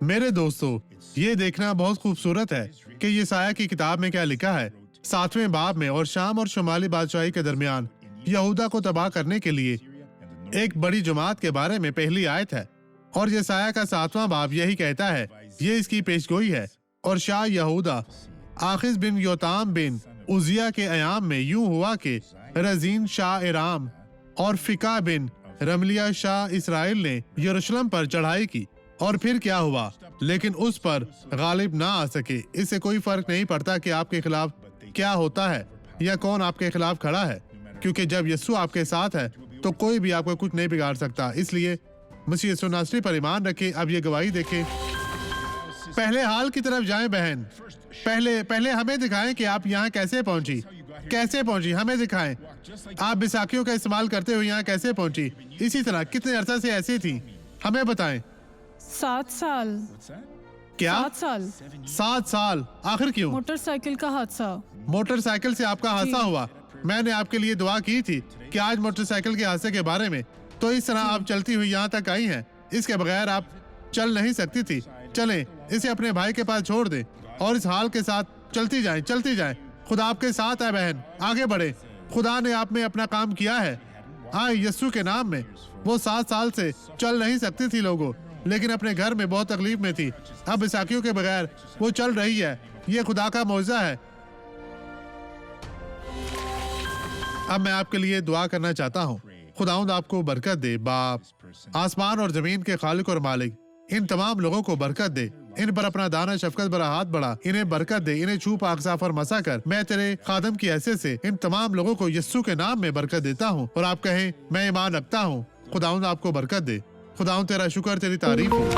میرے دوستو، یہ دیکھنا بہت خوبصورت ہے کہ یسایہ کی کتاب میں کیا لکھا ہے۔ 7ویں باب میں اور شام اور شمالی بادشاہی کے درمیان یہودا کو تباہ کرنے کے لیے ایک بڑی جماعت کے بارے میں پہلی آیت ہے، اور یسایہ کا 7واں باب یہی کہتا ہے، یہ اس کی پیشگوئی ہے۔ اور شاہ یہودا آخذ بن یوتام بن عزیہ کے ایام میں یوں ہوا کہ رزین شاہ ارام اور فقہ بن رملیہ شاہ اسرائیل نے یروشلم پر چڑھائی کی، اور پھر کیا ہوا؟ لیکن اس پر غالب نہ آ سکے۔ اس سے کوئی فرق نہیں پڑتا کہ آپ کے خلاف کیا ہوتا ہے یا کون آپ کے خلاف کھڑا ہے، کیونکہ جب یسوع آپ کے ساتھ ہے تو کوئی بھی آپ کو کچھ نہیں بگاڑ سکتا۔ اس لیے مسیح یسوع ناصری پر ایمان رکھیں۔ اب یہ گواہی دیکھیں۔ پہلے حال کی طرف جائیں بہن، پہلے ہمیں دکھائیں کہ آپ یہاں کیسے پہنچی، ہمیں دکھائیں آپ بیساکھیوں کا استعمال کرتے ہوئے یہاں کیسے پہنچی، اسی طرح کتنے عرصہ سے ایسی تھی، ہمیں بتائیں۔ 7 سال۔ کیا 7 سال؟ 7 سال؟ آخر کیوں؟ موٹر سائیکل کا حادثہ۔ موٹر سائیکل سے آپ کا حادثہ ہوا؟ میں نے آپ کے لیے دعا کی تھی کہ آج موٹر سائیکل کے حادثے کے بارے میں، تو اس طرح آپ چلتی ہوئی یہاں تک آئی ہیں، اس کے بغیر آپ چل نہیں سکتی تھی۔ چلیں اسے اپنے بھائی کے پاس چھوڑ دیں اور اس حال کے ساتھ چلتی جائیں۔ خدا آپ کے ساتھ ہے بہن، آگے بڑھیں۔ خدا نے آپ میں اپنا کام کیا ہے۔ یسوع کے نام میں وہ 7 سال سے چل نہیں سکتی تھی لوگوں، لیکن اپنے گھر میں بہت تکلیف میں تھی۔ اب بیساکھیوں کے بغیر وہ چل رہی ہے۔ یہ خدا کا معجزہ ہے۔ اب میں آپ کے لیے دعا کرنا چاہتا ہوں۔ خداوند آپ کو برکت دے۔ باپ، آسمان اور زمین کے خالق اور مالک، ان تمام لوگوں کو برکت دے۔ ان پر اپنا دانا شفقت بھرا ہاتھ بڑھا، انہیں برکت دے، انہیں چھو پاک صاف اور مسا کر۔ میں تیرے خادم کی حیثیت سے ان تمام لوگوں کو یسوع کے نام میں برکت دیتا ہوں، اور آپ کہیں میں ایمان رکھتا ہوں۔ خداوند آپ کو برکت دے۔ خداوند تیرا شکر، تیری تعریف ہو۔